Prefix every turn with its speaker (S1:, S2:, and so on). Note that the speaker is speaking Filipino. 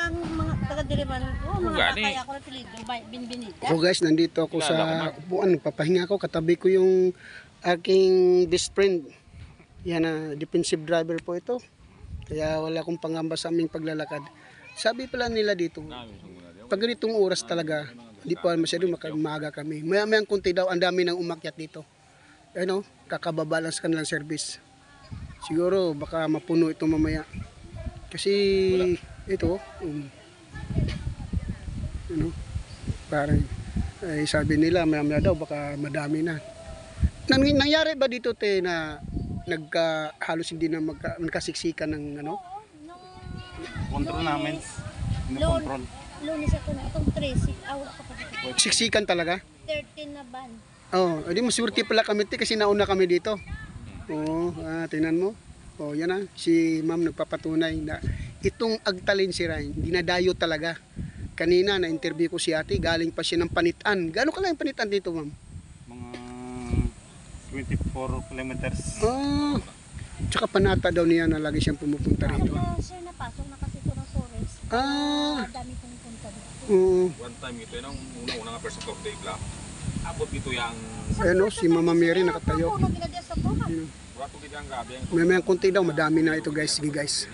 S1: ang mga taga-diriman, mga
S2: Gani.
S1: kakaya ko na pilig, yung binbinita.
S3: So guys, nandito ako sa upuan. Papahinga ako. Katabi ko yung aking best friend. Yan na, defensive driver po ito. Kaya wala akong pangamba sa aming paglalakad. Sabi pala nila dito, pag ganitong oras talaga, hindi pa masyado maaga kami. Maya-mayang kunti daw, ang dami nang umakyat dito. Ano, kakababa lang sa kanilang service. Siguro baka mapuno ito mamaya. Kasi ito, ano, parang sabi nila maya-maya daw baka madami na. Nangyari ba dito te na halos hindi na magkasiksikan ng ano?
S4: Control namin. Control.
S1: Lunes ako na, itong 13, awak ka pa.
S3: Siksikan talaga?
S1: 13 na ban.
S3: Oh, edi maswerte pala kami te kasi nauna kami dito. Oo, tingnan mo. Oh, yan na, si ma'am nagpapatunay na itong Agtalin si Ryan, dinadayo talaga. Kanina na-interview ko si ate, galing pa siya ng Panitan. Gaano ka lang yung Panitan dito, ma'am?
S4: Mga 24 kilometers.
S3: Oh, tsaka Panata daw niya na lagi siyang pumupunta rito.
S1: Ako sir, napasok na kasi ito ng forest. Dami kong punta dito.
S3: Oo.
S2: One time ito yung una nga first of day black. Abot dito yung
S3: Ano, si Mama Mary nakatayo.
S1: Puno ginadya sa buhat.
S2: wala ko ang gabi.
S3: May konti daw, madami na ito guys. Sige guys.